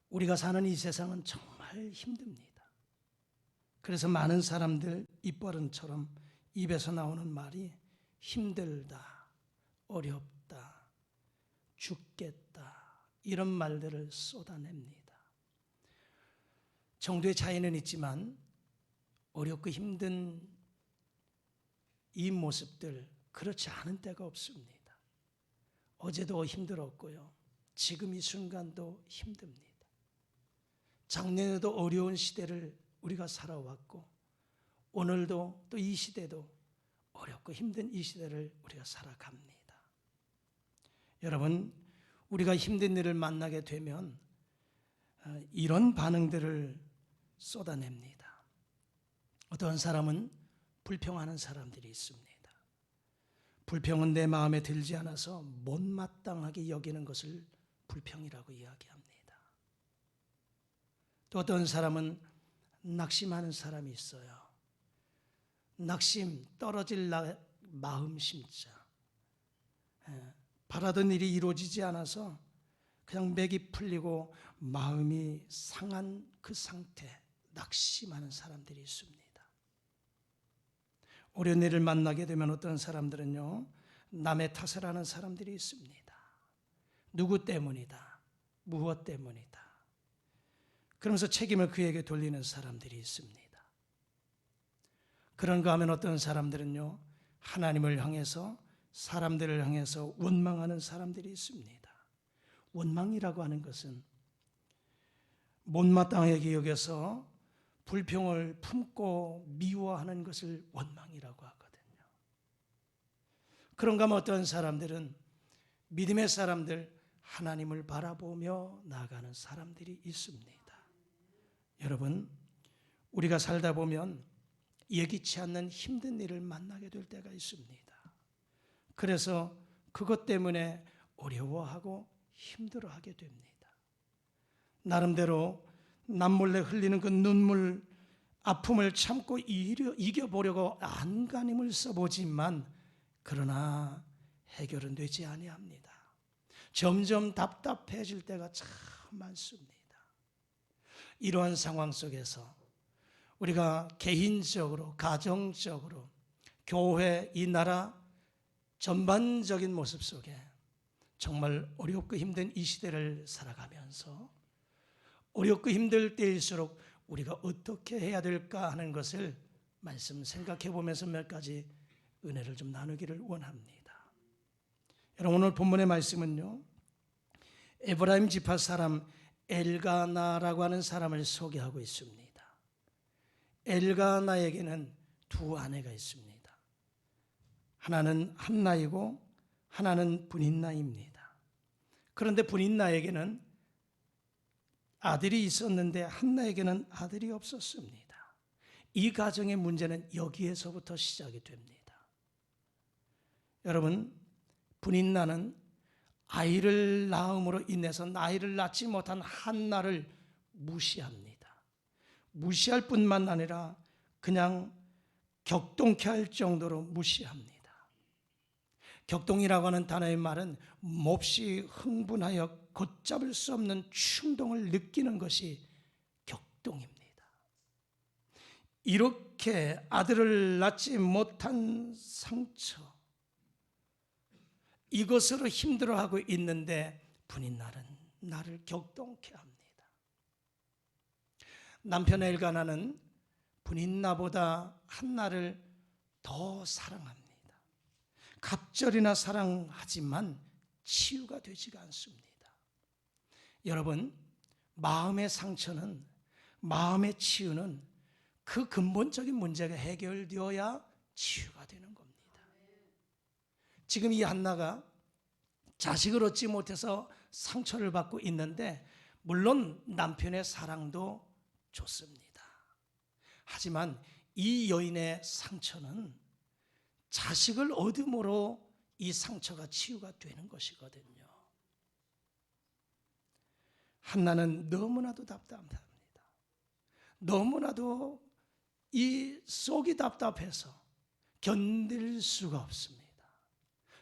우리가 사는 이 세상은 정말 힘듭니다. 그래서 많은 사람들 입버릇처럼 입에서 나오는 말이 힘들다, 어렵다, 죽겠다 이런 말들을 쏟아냅니다. 정도의 차이는 있지만 어렵고 힘든 이 모습들 그렇지 않은 때가 없습니다. 어제도 힘들었고요. 지금 이 순간도 힘듭니다. 작년에도 어려운 시대를 우리가 살아왔고 오늘도 또 이 시대도 어렵고 힘든 이 시대를 우리가 살아갑니다. 여러분, 우리가 힘든 일을 만나게 되면 이런 반응들을 쏟아냅니다. 어떤 사람은 불평하는 사람들이 있습니다. 불평은 내 마음에 들지 않아서 못마땅하게 여기는 것을 불평이라고 이야기합니다. 또 어떤 사람은 낙심하는 사람이 있어요. 낙심, 떨어질 마음 심자. 바라던 일이 이루어지지 않아서 그냥 맥이 풀리고 마음이 상한 그 상태, 낙심하는 사람들이 있습니다. 어려운 일을 만나게 되면 어떤 사람들은요, 남의 탓을 하는 사람들이 있습니다. 누구 때문이다, 무엇 때문이다. 그러면서 책임을 그에게 돌리는 사람들이 있습니다. 그런가 하면 어떤 사람들은요, 하나님을 향해서 사람들을 향해서 원망하는 사람들이 있습니다. 원망이라고 하는 것은 못마땅하게 여겨서 불평을 품고 미워하는 것을 원망이라고 하거든요. 그런가 하면 어떤 사람들은 믿음의 사람들, 하나님을 바라보며 나아가는 사람들이 있습니다. 여러분, 우리가 살다 보면 예기치 않는 힘든 일을 만나게 될 때가 있습니다. 그래서 그것 때문에 어려워하고 힘들어하게 됩니다. 나름대로 남몰래 흘리는 그 눈물, 아픔을 참고 이겨보려고 안간힘을 써보지만 그러나 해결은 되지 아니합니다. 점점 답답해질 때가 참 많습니다. 이러한 상황 속에서 우리가 개인적으로, 가정적으로, 교회, 이 나라 전반적인 모습 속에 정말 어렵고 힘든 이 시대를 살아가면서 어렵고 힘들 때일수록 우리가 어떻게 해야 될까 하는 것을 말씀 생각해 보면서 몇 가지 은혜를 좀 나누기를 원합니다. 여러분, 오늘 본문의 말씀은요, 에브라임 지파 사람 엘가나라고 하는 사람을 소개하고 있습니다. 엘가나에게는 두 아내가 있습니다. 하나는 한나이고 하나는 브닛나입니다. 그런데 브닛나에게는 아들이 있었는데 한나에게는 아들이 없었습니다. 이 가정의 문제는 여기에서부터 시작이 됩니다. 여러분, 브닛나는 아이를 낳음으로 인해서 아이를 낳지 못한 한나를 무시합니다. 무시할 뿐만 아니라 그냥 격동케 할 정도로 무시합니다. 격동이라고 하는 단어의 말은 몹시 흥분하여 걷잡을 수 없는 충동을 느끼는 것이 격동입니다. 이렇게 아들을 낳지 못한 상처, 이것으로 힘들어하고 있는데 브닛나는 나를 격동케 합니다. 남편 엘가나는 브닛나보다 한나를 더 사랑합니다. 갑절이나 사랑하지만 치유가 되지가 않습니다. 여러분, 마음의 상처는, 마음의 치유는 그 근본적인 문제가 해결되어야 치유가 되는 겁니다. 지금 이 한나가 자식을 얻지 못해서 상처를 받고 있는데 물론 남편의 사랑도 좋습니다. 하지만 이 여인의 상처는 자식을 얻음으로 이 상처가 치유가 되는 것이거든요. 한나는 너무나도 답답합니다. 너무나도 이 속이 답답해서 견딜 수가 없습니다.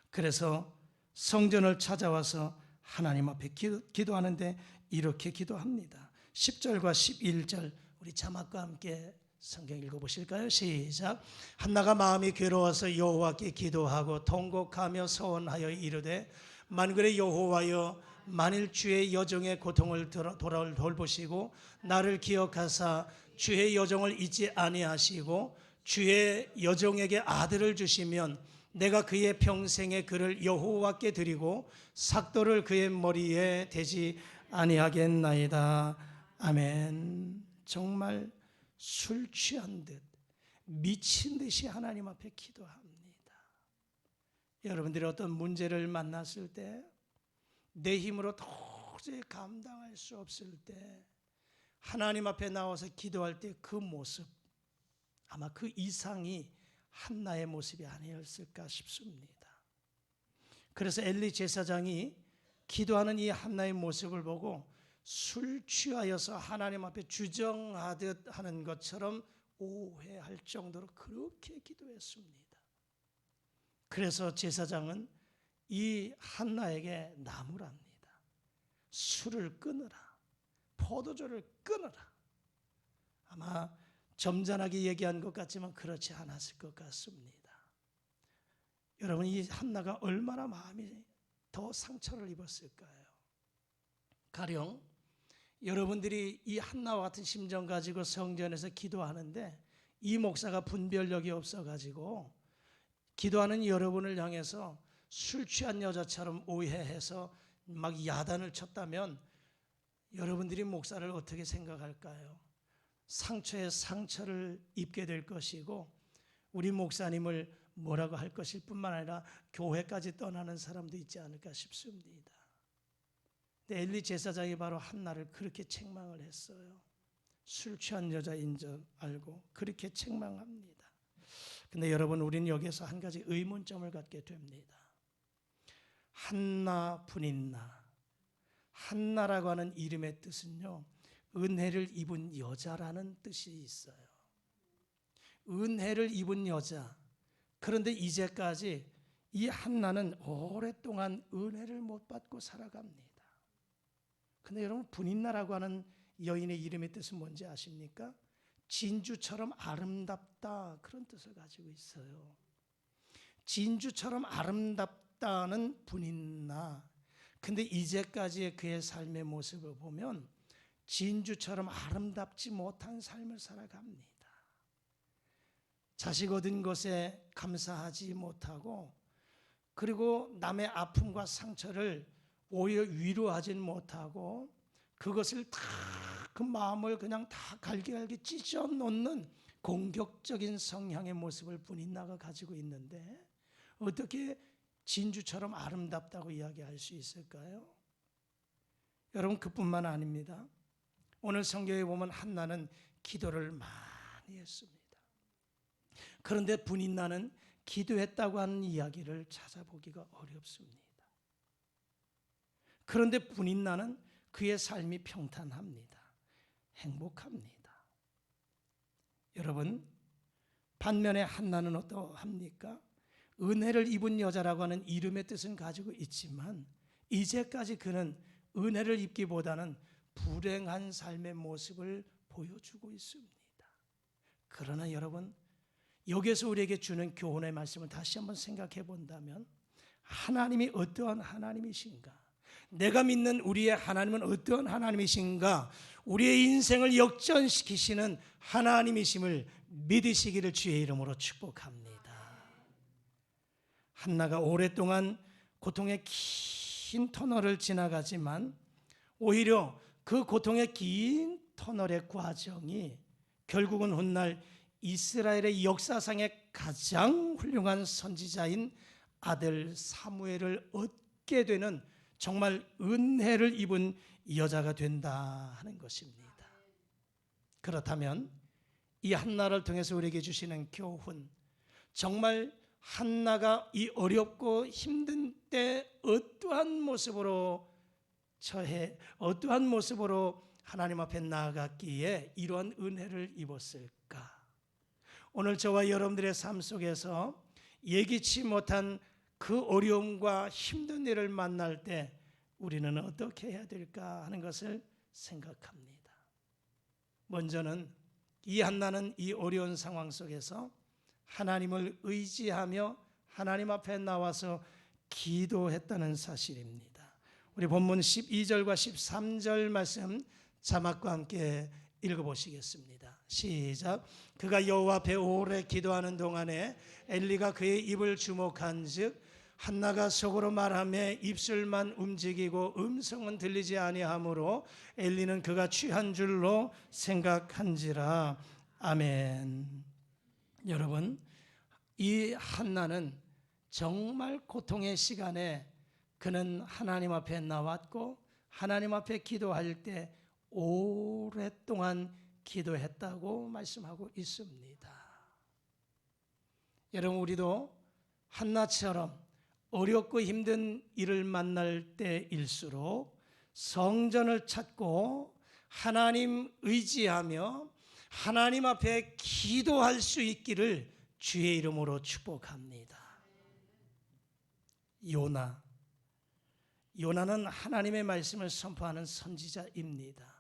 그래서 성전을 찾아와서 하나님 앞에 기도하는데 이렇게 기도합니다. 10절과 11절 우리 자막과 함께 성경 읽어보실까요? 시작. 한나가 마음이 괴로워서 여호와께 기도하고 통곡하며 서원하여 이르되 만군의 여호와여 만일 주의 여종의 고통을 돌보시고 나를 기억하사 주의 여종을 잊지 아니하시고 주의 여종에게 아들을 주시면 내가 그의 평생에 그를 여호와께 드리고 삭도를 그의 머리에 대지 아니하겠나이다. 아멘. 정말 술 취한 듯 미친 듯이 하나님 앞에 기도합니다. 여러분들이 어떤 문제를 만났을 때 내 힘으로 도저히 감당할 수 없을 때 하나님 앞에 나와서 기도할 때 그 모습, 아마 그 이상이 한나의 모습이 아니었을까 싶습니다. 그래서 엘리 제사장이 기도하는 이 한나의 모습을 보고 술 취하여서 하나님 앞에 주정하듯 하는 것처럼 오해할 정도로 그렇게 기도했습니다. 그래서 제사장은 이 한나에게 나무랍니다. 술을 끊으라, 포도주를 끊으라. 아마 점잖하게 얘기한 것 같지만 그렇지 않았을 것 같습니다. 여러분, 이 한나가 얼마나 마음이 더 상처를 입었을까요? 가령 여러분들이 이 한나와 같은 심정 가지고 성전에서 기도하는데 이 목사가 분별력이 없어가지고 기도하는 여러분을 향해서 술 취한 여자처럼 오해해서 막 야단을 쳤다면 여러분들이 목사를 어떻게 생각할까요? 상처에 상처를 입게 될 것이고 우리 목사님을 뭐라고 할 것일 뿐만 아니라 교회까지 떠나는 사람도 있지 않을까 싶습니다. 근데 엘리 제사장이 바로 한나를 그렇게 책망을 했어요. 술 취한 여자인 줄 알고 그렇게 책망합니다. 근데 여러분, 우리는 여기서 한 가지 의문점을 갖게 됩니다. 한나 분인나, 한나라고 하는 이름의 뜻은요, 은혜를 입은 여자라는 뜻이 있어요. 은혜를 입은 여자. 그런데 이제까지 이 한나는 오랫동안 은혜를 못 받고 살아갑니다. 근데 여러분, 분인나라고 하는 여인의 이름의 뜻은 뭔지 아십니까? 진주처럼 아름답다, 그런 뜻을 가지고 있어요. 진주처럼 아름답다는 분인나. 근데 이제까지의 그의 삶의 모습을 보면 진주처럼 아름답지 못한 삶을 살아갑니다. 자식 얻은 것에 감사하지 못하고, 그리고 남의 아픔과 상처를 오히려 위로하지 못하고 그것을 다, 그 마음을 그냥 다 갈기갈기 찢어 놓는 공격적인 성향의 모습을 분인나가 가지고 있는데 어떻게 진주처럼 아름답다고 이야기할 수 있을까요? 여러분, 그뿐만 아닙니다. 오늘 성경에 보면 한나는 기도를 많이 했습니다. 그런데 분인나는 기도했다고 하는 이야기를 찾아보기가 어렵습니다. 그런데 분인나는 그의 삶이 평탄합니다. 행복합니다. 여러분, 반면에 한나는 어떠합니까? 은혜를 입은 여자라고 하는 이름의 뜻은 가지고 있지만 이제까지 그는 은혜를 입기보다는 불행한 삶의 모습을 보여주고 있습니다. 그러나 여러분, 여기에서 우리에게 주는 교훈의 말씀을 다시 한번 생각해 본다면 하나님이 어떠한 하나님이신가? 내가 믿는 우리의 하나님은 어떠한 하나님이신가? 우리의 인생을 역전시키시는 하나님이심을 믿으시기를 주의 이름으로 축복합니다. 한나가 오랫동안 고통의 긴 터널을 지나가지만 오히려 그 고통의 긴 터널의 과정이 결국은 훗날 이스라엘의 역사상의 가장 훌륭한 선지자인 아들 사무엘을 얻게 되는 정말 은혜를 입은 여자가 된다 하는 것입니다. 그렇다면 이 한나를 통해서 우리에게 주시는 교훈, 정말 한나가 이 어렵고 힘든 때 어떠한 모습으로 하나님 앞에 나아갔기에 이러한 은혜를 입었을까? 오늘 저와 여러분들의 삶 속에서 예기치 못한 그 어려움과 힘든 일을 만날 때 우리는 어떻게 해야 될까 하는 것을 생각합니다. 먼저는 이 한나는 이 어려운 상황 속에서 하나님을 의지하며 하나님 앞에 나와서 기도했다는 사실입니다. 우리 본문 12절과 13절 말씀 자막과 함께 읽어보시겠습니다. 시작. 그가 여호와 앞에 오래 기도하는 동안에 엘리가 그의 입을 주목한즉 한나가 속으로 말하며 입술만 움직이고 음성은 들리지 아니하므로 엘리는 그가 취한 줄로 생각한지라. 아멘. 여러분, 이 한나는 정말 고통의 시간에 그는 하나님 앞에 나왔고 하나님 앞에 기도할 때 오랫동안 기도했다고 말씀하고 있습니다. 여러분, 우리도 한나처럼 어렵고 힘든 일을 만날 때일수록 성전을 찾고 하나님 의지하며 하나님 앞에 기도할 수 있기를 주의 이름으로 축복합니다. 요나는 하나님의 말씀을 선포하는 선지자입니다.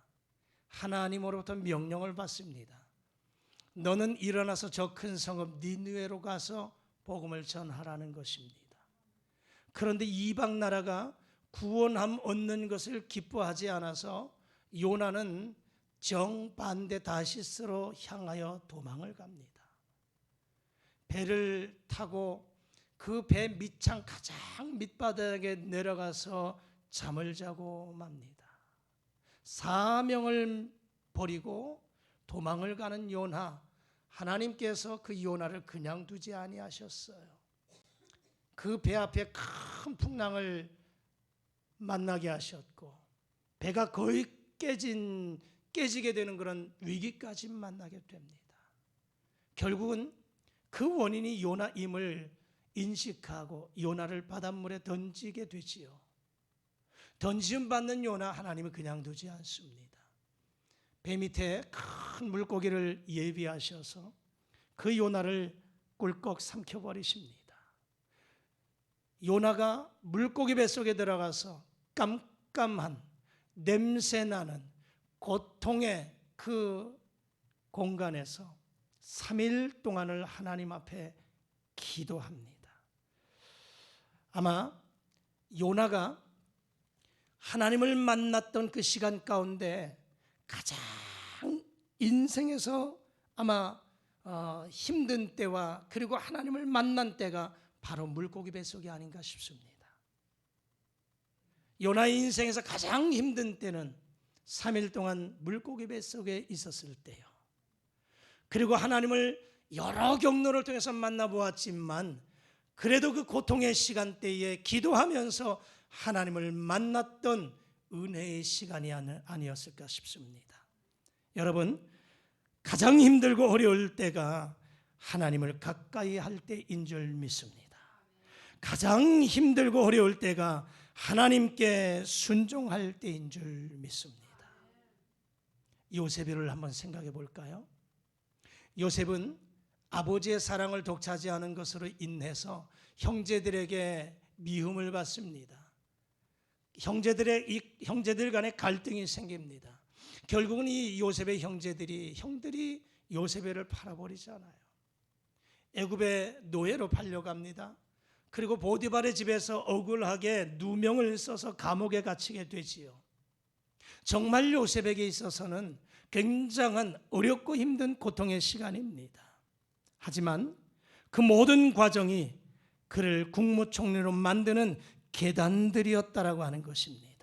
하나님으로부터 명령을 받습니다. 너는 일어나서 저 큰 성읍 니느웨로 가서 복음을 전하라는 것입니다. 그런데 이방 나라가 구원함 얻는 것을 기뻐하지 않아서 요나는 정반대 다시스로 향하여 도망을 갑니다. 배를 타고 그 배 밑창 가장 밑바닥에 내려가서 잠을 자고 맙니다. 사명을 버리고 도망을 가는 요나, 하나님께서 그 요나를 그냥 두지 아니하셨어요. 그 배 앞에 큰 풍랑을 만나게 하셨고 배가 거의 깨지게 되는 그런 위기까지 만나게 됩니다. 결국은 그 원인이 요나임을 인식하고 요나를 바닷물에 던지게 되지요. 던짐 받는 요나, 하나님은 그냥 두지 않습니다. 배 밑에 큰 물고기를 예비하셔서 그 요나를 꿀꺽 삼켜버리십니다. 요나가 물고기 뱃속에 들어가서 깜깜한 냄새나는 고통의 그 공간에서 3일 동안을 하나님 앞에 기도합니다. 아마 요나가 하나님을 만났던 그 시간 가운데 가장 인생에서 아마 힘든 때와 그리고 하나님을 만난 때가 바로 물고기 뱃속이 아닌가 싶습니다. 요나의 인생에서 가장 힘든 때는 3일 동안 물고기 뱃속에 있었을 때요. 그리고 하나님을 여러 경로를 통해서 만나보았지만 그래도 그 고통의 시간대에 기도하면서 하나님을 만났던 은혜의 시간이 아니었을까 싶습니다. 여러분, 가장 힘들고 어려울 때가 하나님을 가까이 할 때인 줄 믿습니다. 가장 힘들고 어려울 때가 하나님께 순종할 때인 줄 믿습니다. 요셉을 한번 생각해 볼까요? 요셉은 아버지의 사랑을 독차지하는 것으로 인해서 형제들에게 미움을 받습니다. 형제들 간에 갈등이 생깁니다. 결국은 이 요셉의 형들이 요셉을 팔아버리잖아요. 애굽의 노예로 팔려갑니다. 그리고 보디발의 집에서 억울하게 누명을 써서 감옥에 갇히게 되지요. 정말 요셉에게 있어서는 굉장한 어렵고 힘든 고통의 시간입니다. 하지만 그 모든 과정이 그를 국무총리로 만드는 계단들이었다라고 하는 것입니다.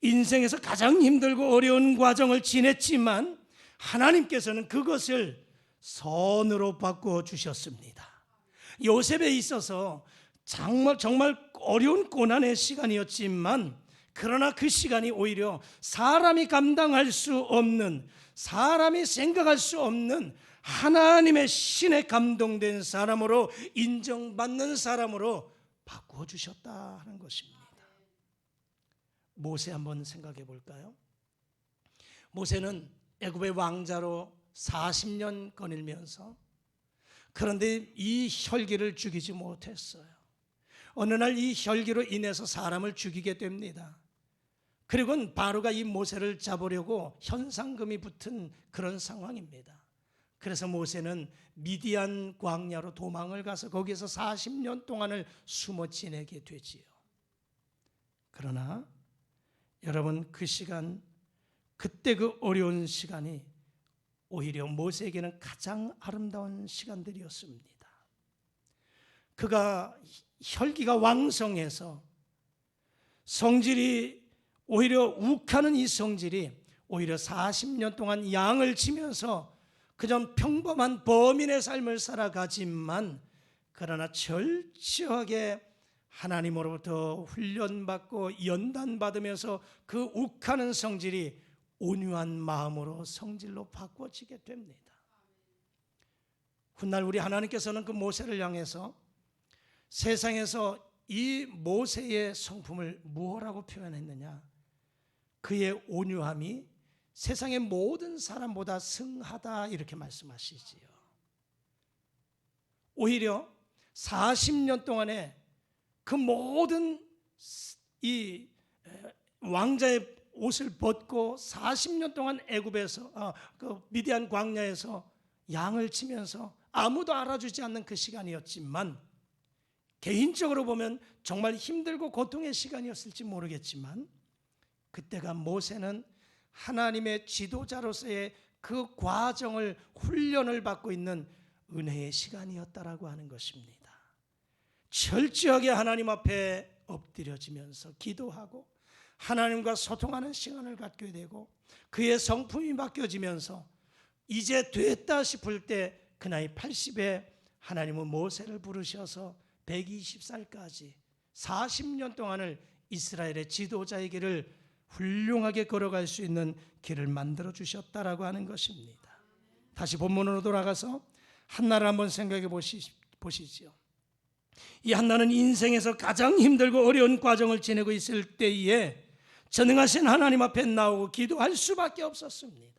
인생에서 가장 힘들고 어려운 과정을 지냈지만 하나님께서는 그것을 선으로 바꾸어 주셨습니다. 요셉에 있어서 정말 어려운 고난의 시간이었지만 그러나 그 시간이 오히려 사람이 감당할 수 없는, 사람이 생각할 수 없는 하나님의 신에 감동된 사람으로, 인정받는 사람으로 바꾸어 주셨다 하는 것입니다. 모세 한번 생각해 볼까요? 모세는 애굽의 왕자로 40년 거닐면서 그런데 이 혈기를 죽이지 못했어요. 어느 날 이 혈기로 인해서 사람을 죽이게 됩니다. 그리고 바로가 이 모세를 잡으려고 현상금이 붙은 그런 상황입니다. 그래서 모세는 미디안 광야로 도망을 가서 거기서 40년 동안을 숨어 지내게 되지요. 그러나 여러분, 그 시간, 그때 그 어려운 시간이 오히려 모세에게는 가장 아름다운 시간들이었습니다. 그가 혈기가 왕성해서 성질이 오히려 욱하는 이 성질이 오히려 40년 동안 양을 치면서 그저 평범한 범인의 삶을 살아가지만, 그러나 철저하게 하나님으로부터 훈련받고 연단받으면서 그 욱하는 성질이 온유한 마음으로 성질로 바꿔지게 됩니다. 훗날 우리 하나님께서는 그 모세를 향해서 세상에서 이 모세의 성품을 무엇이라고 표현했느냐? 그의 온유함이 세상의 모든 사람보다 승하다, 이렇게 말씀하시지요. 오히려 40년 동안에 그 모든 이 왕자의 옷을 벗고 40년 동안 애굽에서 그 미디안 광야에서 양을 치면서 아무도 알아주지 않는 그 시간이었지만, 개인적으로 보면 정말 힘들고 고통의 시간이었을지 모르겠지만, 그때가 모세는 하나님의 지도자로서의 그 과정을, 훈련을 받고 있는 은혜의 시간이었다라고 하는 것입니다. 철저하게 하나님 앞에 엎드려지면서 기도하고 하나님과 소통하는 시간을 갖게 되고, 그의 성품이 바뀌어지면서 이제 됐다 싶을 때 그 나이 80에 하나님은 모세를 부르셔서 120살까지 40년 동안을 이스라엘의 지도자의 길을 훌륭하게 걸어갈 수 있는 길을 만들어 주셨다라고 하는 것입니다. 다시 본문으로 돌아가서 한나를 한번 생각해 보시죠. 이 한나는 인생에서 가장 힘들고 어려운 과정을 지내고 있을 때에 전능하신 하나님 앞에 나오고 기도할 수밖에 없었습니다.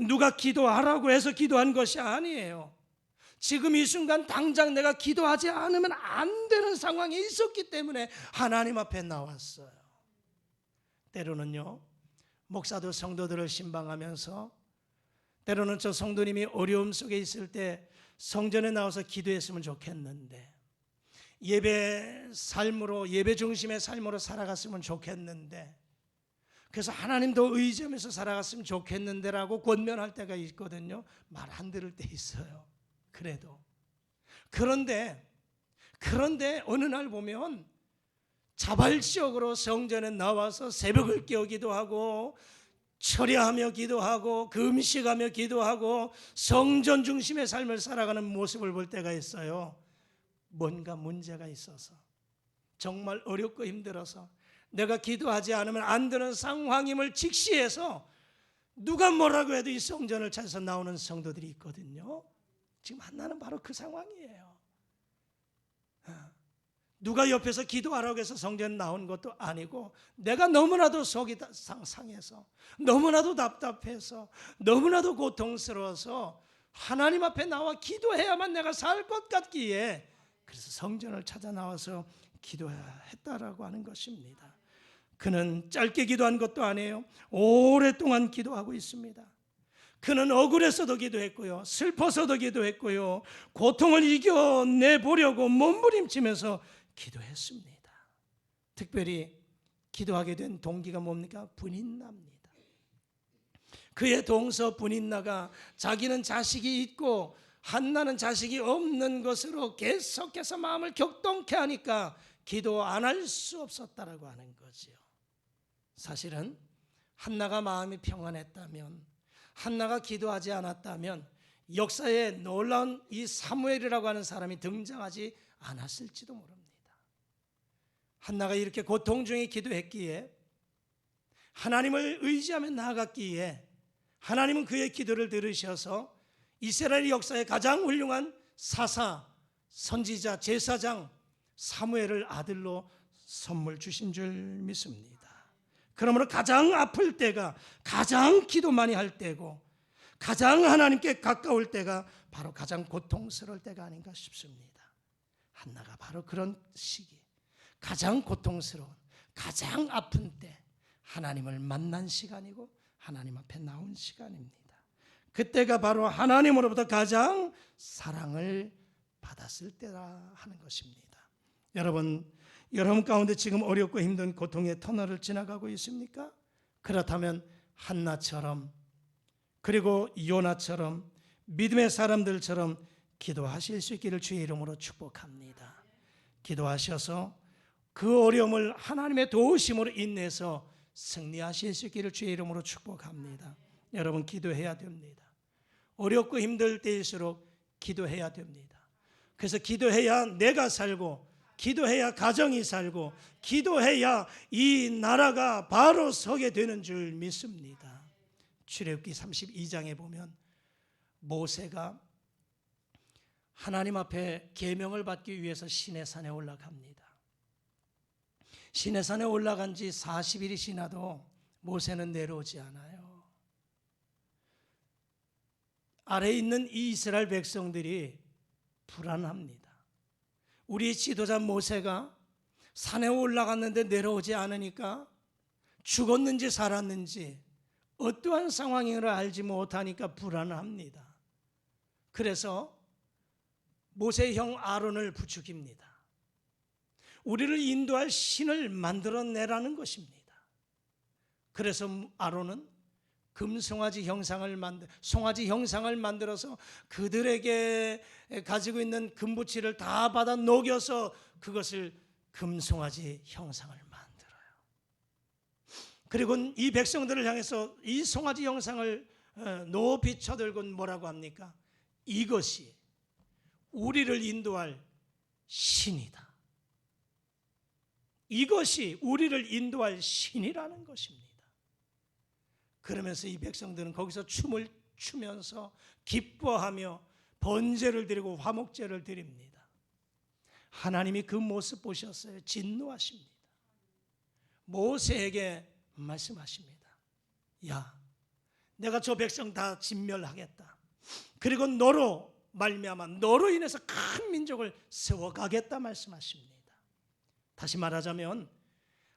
누가 기도하라고 해서 기도한 것이 아니에요. 지금 이 순간 당장 내가 기도하지 않으면 안 되는 상황이 있었기 때문에 하나님 앞에 나왔어요. 때로는요, 목사도 성도들을 신방하면서 때로는 저 성도님이 어려움 속에 있을 때 성전에 나와서 기도했으면 좋겠는데, 예배 삶으로, 예배 중심의 삶으로 살아갔으면 좋겠는데, 그래서 하나님도 의지하면서 살아갔으면 좋겠는데라고 권면할 때가 있거든요. 말 안 들을 때 있어요. 그런데 어느 날 보면 자발적으로 성전에 나와서 새벽을 깨어 기도하고 철야하며 기도하고 금식하며 기도하고 성전 중심의 삶을 살아가는 모습을 볼 때가 있어요. 뭔가 문제가 있어서, 정말 어렵고 힘들어서 내가 기도하지 않으면 안 되는 상황임을 직시해서 누가 뭐라고 해도 이 성전을 찾아서 나오는 성도들이 있거든요. 지금 한나는 바로 그 상황이에요. 누가 옆에서 기도하라고 해서 성전에 나온 것도 아니고, 내가 너무나도 속이 상해서, 너무나도 답답해서, 너무나도 고통스러워서 하나님 앞에 나와 기도해야만 내가 살 것 같기에 그래서 성전을 찾아 나와서 기도했다라고 하는 것입니다. 그는 짧게 기도한 것도 아니에요. 오랫동안 기도하고 있습니다. 그는 억울해서도 기도했고요, 슬퍼서도 기도했고요, 고통을 이겨내보려고 몸부림치면서 기도했습니다. 특별히 기도하게 된 동기가 뭡니까? 분인나입니다. 그의 동서 분인나가 자기는 자식이 있고 한나는 자식이 없는 것으로 계속해서 마음을 격동케 하니까 기도 안 할 수 없었다라고 하는 거죠. 사실은 한나가 마음이 평안했다면, 한나가 기도하지 않았다면 역사에 놀라운 이 사무엘이라고 하는 사람이 등장하지 않았을지도 모릅니다. 한나가 이렇게 고통 중에 기도했기에, 하나님을 의지하며 나아갔기에 하나님은 그의 기도를 들으셔서 이스라엘 역사의 가장 훌륭한 사사, 선지자, 제사장 사무엘을 아들로 선물 주신 줄 믿습니다. 그러므로 가장 아플 때가, 가장 기도 많이 할 때고, 가장 하나님께 가까울 때가 바로 가장 고통스러울 때가 아닌가 싶습니다. 한나가 바로 그런 시기, 가장 고통스러운, 가장 아픈 때 하나님을 만난 시간이고 하나님 앞에 나온 시간입니다. 그때가 바로 하나님으로부터 가장 사랑을 받았을 때라 하는 것입니다. 여러분 가운데 지금 어렵고 힘든 고통의 터널을 지나가고 있습니까? 그렇다면 한나처럼, 그리고 요나처럼, 믿음의 사람들처럼 기도하실 수 있기를 주의 이름으로 축복합니다. 기도하셔서 그 어려움을 하나님의 도우심으로 인내해서 승리하실 수 있기를 주의 이름으로 축복합니다. 여러분 기도해야 됩니다. 어렵고 힘들 때일수록 기도해야 됩니다. 그래서 기도해야 내가 살고, 기도해야 가정이 살고, 기도해야 이 나라가 바로 서게 되는 줄 믿습니다. 출애굽기 32장에 보면 모세가 하나님 앞에 계명을 받기 위해서 시내산에 올라갑니다. 시내산에 올라간 지 40일이 지나도 모세는 내려오지 않아요. 아래에 있는 이 이스라엘 백성들이 불안합니다. 우리 지도자 모세가 산에 올라갔는데 내려오지 않으니까 죽었는지 살았는지 어떠한 상황인지를 알지 못하니까 불안합니다. 그래서 모세의 형 아론을 부추깁니다. 우리를 인도할 신을 만들어내라는 것입니다. 그래서 아론은 금송아지 형상을 만들어서 그들에게 가지고 있는 금붙이를 다 받아 녹여서 그것을 금송아지 형상을 만들어요. 그리고 이 백성들을 향해서 이 송아지 형상을 높이 쳐들고 뭐라고 합니까? 이것이 우리를 인도할 신이다. 이것이 우리를 인도할 신이라는 것입니다. 그러면서 이 백성들은 거기서 춤을 추면서 기뻐하며 번제를 드리고 화목제를 드립니다. 하나님이 그 모습 보셨어요. 진노하십니다. 모세에게 말씀하십니다. 야, 내가 저 백성 다 진멸하겠다. 그리고 너로 말미암아 너로 인해서 큰 민족을 세워가겠다 말씀하십니다. 다시 말하자면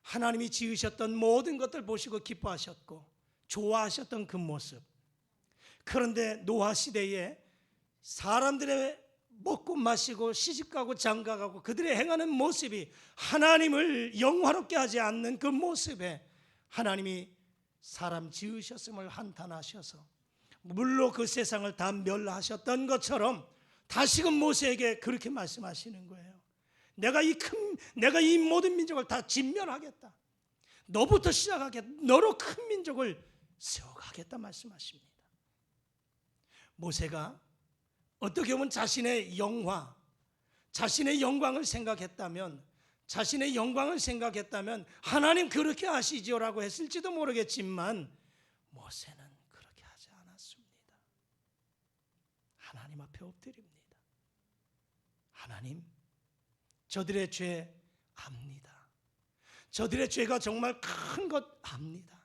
하나님이 지으셨던 모든 것들 보시고 기뻐하셨고 좋아하셨던 그 모습, 그런데 노아 시대에 사람들의 먹고 마시고 시집가고 장가가고 그들의 행하는 모습이 하나님을 영화롭게 하지 않는 그 모습에 하나님이 사람 지으셨음을 한탄하셔서 물로 그 세상을 다 멸하셨던 것처럼 다시금 모세에게 그렇게 말씀하시는 거예요. 내가 이 모든 민족을 다 진멸하겠다. 너부터 시작하겠다. 너로 큰 민족을 세워가겠다 말씀하십니다. 모세가 어떻게 보면 자신의 영화, 자신의 영광을 생각했다면 하나님 그렇게 하시죠라고 했을지도 모르겠지만 모세는 그렇게 하지 않았습니다. 하나님 앞에 엎드립니다. 하나님, 저들의 죄 압니다. 저들의 죄가 정말 큰 것 압니다.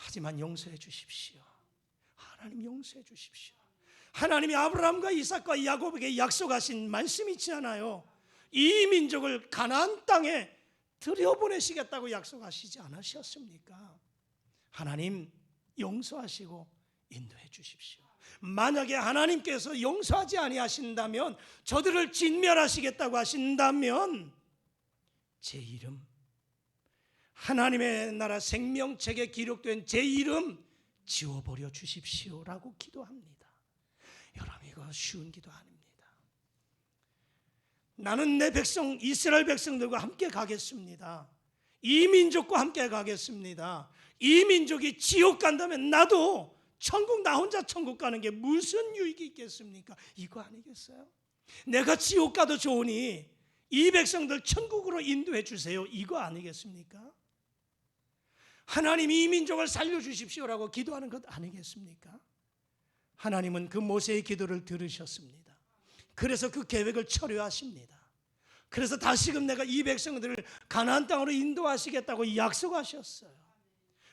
하지만 용서해 주십시오. 하나님 용서해 주십시오. 하나님이 아브라함과 이삭과 야곱에게 약속하신 말씀이 있지 않아요? 이 민족을 가나안 땅에 들여보내시겠다고 약속하시지 않으셨습니까? 하나님 용서하시고 인도해 주십시오. 만약에 하나님께서 용서하지 아니하신다면, 저들을 진멸하시겠다고 하신다면 제 이름, 하나님의 나라 생명책에 기록된 제 이름 지워버려 주십시오라고 기도합니다. 여러분, 이거 쉬운 기도 아닙니다. 나는 내 백성 이스라엘 백성들과 함께 가겠습니다. 이 민족과 함께 가겠습니다. 이 민족이 지옥 간다면 나도 천국, 나 혼자 천국 가는 게 무슨 유익이 있겠습니까? 이거 아니겠어요? 내가 지옥 가도 좋으니 이 백성들 천국으로 인도해 주세요. 이거 아니겠습니까? 하나님이 이 민족을 살려주십시오라고 기도하는 것 아니겠습니까? 하나님은 그 모세의 기도를 들으셨습니다. 그래서 그 계획을 철회하십니다. 그래서 다시금 내가 이 백성들을 가나안 땅으로 인도하시겠다고 약속하셨어요.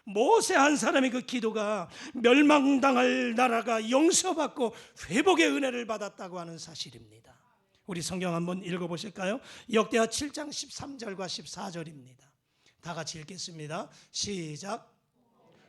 모세 한 사람의 그 기도가 멸망당할 나라가 용서받고 회복의 은혜를 받았다고 하는 사실입니다. 우리 성경 한번 읽어보실까요? 역대하 7장 13절과 14절입니다. 다 같이 읽겠습니다. 시작.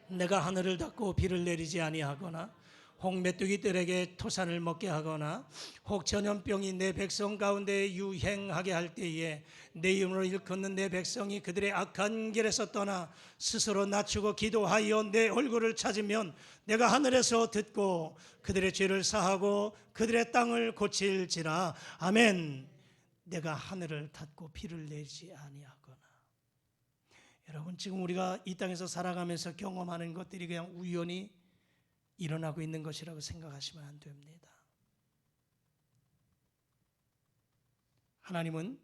내가 하늘을 닫고 비를 내리지 아니하거나 혹 메뚜기들에게 토산을 먹게 하거나 혹 전염병이 내 백성 가운데 유행하게 할 때에 내 이름으로 일컫는 내 백성이 그들의 악한 길에서 떠나 스스로 낮추고 기도하여 내 얼굴을 찾으면 내가 하늘에서 듣고 그들의 죄를 사하고 그들의 땅을 고칠지라. 아멘. 내가 하늘을 닫고 비를 내리지 아니하거나. 여러분, 지금 우리가 이 땅에서 살아가면서 경험하는 것들이 그냥 우연히 일어나고 있는 것이라고 생각하시면 안 됩니다. 하나님은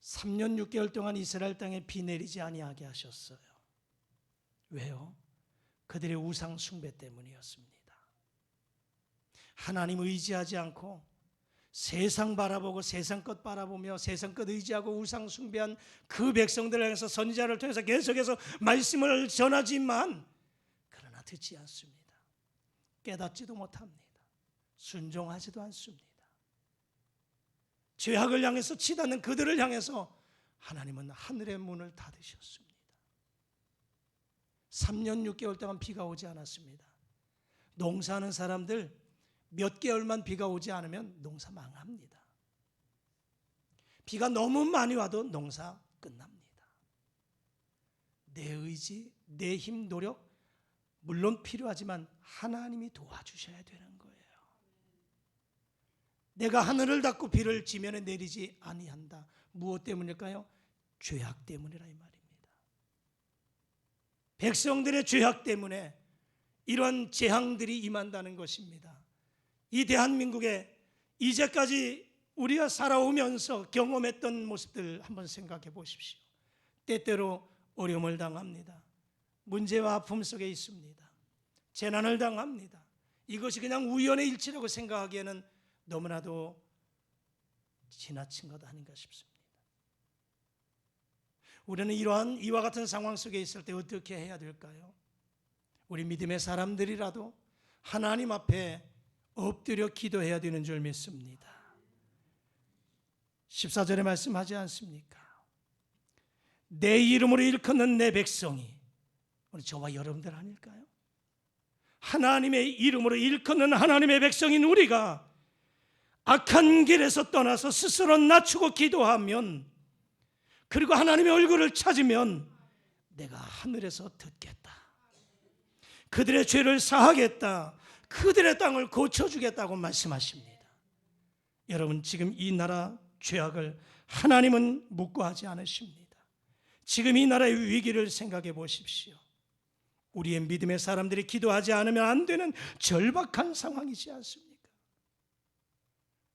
3년 6개월 동안 이스라엘 땅에 비 내리지 아니하게 하셨어요. 왜요? 그들의 우상 숭배 때문이었습니다. 하나님 의지하지 않고 세상 바라보고 세상 것 바라보며 세상 것 의지하고 우상 숭배한 그 백성들을 향해서 선지자를 통해서 계속해서 말씀을 전하지만 그러나 듣지 않습니다. 깨닫지도 못합니다. 순종하지도 않습니다. 죄악을 향해서 치닫는 그들을 향해서 하나님은 하늘의 문을 닫으셨습니다. 3년 6개월 동안 비가 오지 않았습니다. 농사하는 사람들 몇 개월만 비가 오지 않으면 농사 망합니다. 비가 너무 많이 와도 농사 끝납니다. 내 의지, 내 힘, 노력 물론 필요하지만 하나님이 도와주셔야 되는 거예요. 내가 하늘을 닫고 비를 지면에 내리지 아니한다. 무엇 때문일까요? 죄악 때문이라 이 말입니다. 백성들의 죄악 때문에 이런 재앙들이 임한다는 것입니다. 이 대한민국에 이제까지 우리가 살아오면서 경험했던 모습들 한번 생각해 보십시오. 때때로 어려움을 당합니다. 문제와 아픔 속에 있습니다. 재난을 당합니다. 이것이 그냥 우연의 일치라고 생각하기에는 너무나도 지나친 것 아닌가 싶습니다. 우리는 이러한 이와 같은 상황 속에 있을 때 어떻게 해야 될까요? 우리 믿음의 사람들이라도 하나님 앞에 엎드려 기도해야 되는 줄 믿습니다. 14절에 말씀하지 않습니까? 내 이름으로 일컫는 내 백성이, 오늘 저와 여러분들 아닐까요? 하나님의 이름으로 일컫는 하나님의 백성인 우리가 악한 길에서 떠나서 스스로 낮추고 기도하면, 그리고 하나님의 얼굴을 찾으면 내가 하늘에서 듣겠다. 그들의 죄를 사하겠다. 그들의 땅을 고쳐주겠다고 말씀하십니다. 여러분, 지금 이 나라 죄악을 하나님은 묵과하지 않으십니다. 지금 이 나라의 위기를 생각해 보십시오. 우리의 믿음의 사람들이 기도하지 않으면 안 되는 절박한 상황이지 않습니까?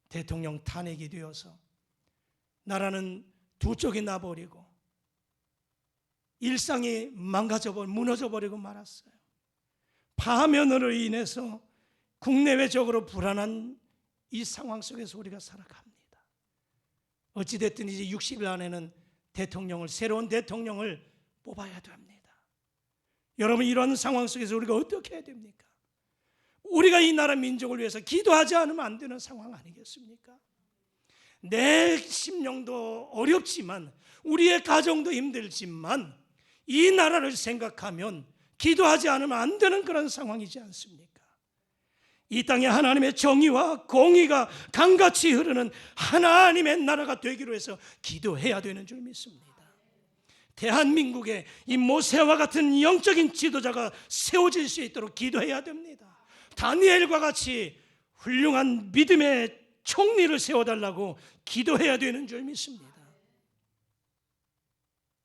대통령 탄핵이 되어서 나라는 두 쪽이 나버리고 일상이 무너져버리고 말았어요. 파면으로 인해서 국내외적으로 불안한 이 상황 속에서 우리가 살아갑니다. 어찌됐든 이제 60일 안에는 새로운 대통령을 뽑아야 됩니다. 여러분, 이런 상황 속에서 우리가 어떻게 해야 됩니까? 우리가 이 나라 민족을 위해서 기도하지 않으면 안 되는 상황 아니겠습니까? 내 심령도 어렵지만 우리의 가정도 힘들지만 이 나라를 생각하면 기도하지 않으면 안 되는 그런 상황이지 않습니까? 이 땅에 하나님의 정의와 공의가 강같이 흐르는 하나님의 나라가 되기로 해서 기도해야 되는 줄 믿습니다. 대한민국에 이 모세와 같은 영적인 지도자가 세워질 수 있도록 기도해야 됩니다. 다니엘과 같이 훌륭한 믿음의 총리를 세워달라고 기도해야 되는 줄 믿습니다.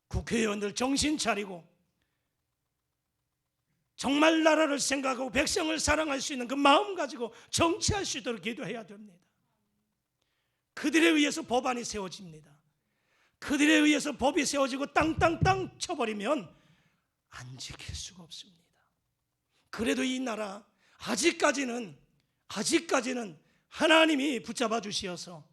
국회의원들 정신 차리고 정말 나라를 생각하고 백성을 사랑할 수 있는 그 마음 가지고 정치할 수 있도록 기도해야 됩니다. 그들에 의해서 법안이 세워집니다. 그들에 의해서 법이 세워지고 땅땅땅 쳐버리면 안 지킬 수가 없습니다. 그래도 이 나라 아직까지는 하나님이 붙잡아 주시어서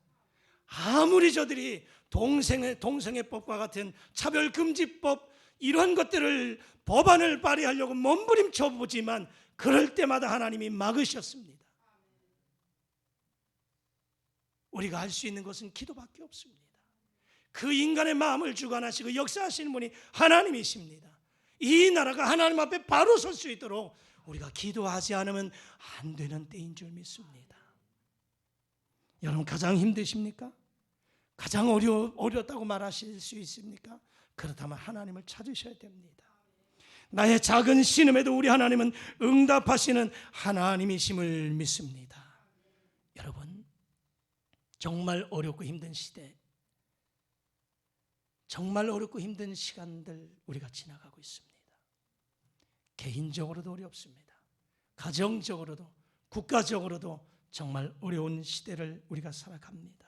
아무리 저들이 동성애법과 같은 차별금지법 이런 것들을 법안을 발의하려고 몸부림쳐 보지만 그럴 때마다 하나님이 막으셨습니다. 우리가 할 수 있는 것은 기도밖에 없습니다. 그 인간의 마음을 주관하시고 역사하시는 분이 하나님이십니다. 이 나라가 하나님 앞에 바로 설 수 있도록 우리가 기도하지 않으면 안 되는 때인 줄 믿습니다. 여러분, 가장 힘드십니까? 가장 어렵다고 말하실 수 있습니까? 그렇다면 하나님을 찾으셔야 됩니다. 나의 작은 신음에도 우리 하나님은 응답하시는 하나님이심을 믿습니다. 여러분, 정말 어렵고 힘든 시대, 정말 어렵고 힘든 시간들 우리가 지나가고 있습니다. 개인적으로도 어렵습니다. 가정적으로도 국가적으로도 정말 어려운 시대를 우리가 살아갑니다.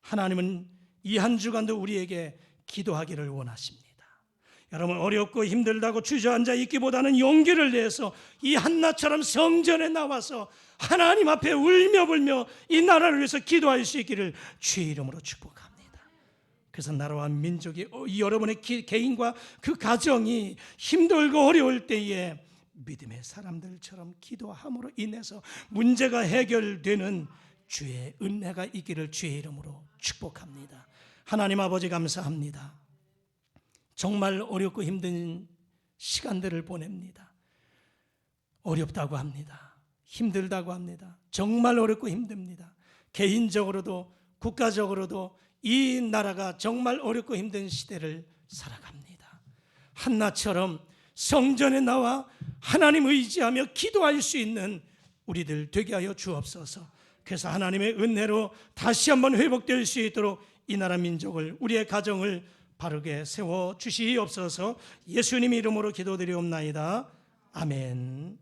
하나님은 이 한 주간도 우리에게 기도하기를 원하십니다. 여러분, 어렵고 힘들다고 주저앉아 있기보다는 용기를 내서 이 한나처럼 성전에 나와서 하나님 앞에 울며 불며 이 나라를 위해서 기도할 수 있기를 주의 이름으로 축복합니다. 그래서 나라와 민족이, 여러분의 개인과 그 가정이 힘들고 어려울 때에 믿음의 사람들처럼 기도함으로 인해서 문제가 해결되는 주의 은혜가 있기를 주의 이름으로 축복합니다. 하나님 아버지, 감사합니다. 정말 어렵고 힘든 시간들을 보냅니다. 어렵다고 합니다. 힘들다고 합니다. 정말 어렵고 힘듭니다. 개인적으로도 국가적으로도 이 나라가 정말 어렵고 힘든 시대를 살아갑니다. 한나처럼 성전에 나와 하나님 의지하며 기도할 수 있는 우리들 되게 하여 주옵소서. 그래서 하나님의 은혜로 다시 한번 회복될 수 있도록 이 나라 민족을, 우리의 가정을 바르게 세워 주시옵소서. 예수님 이름으로 기도드리옵나이다. 아멘.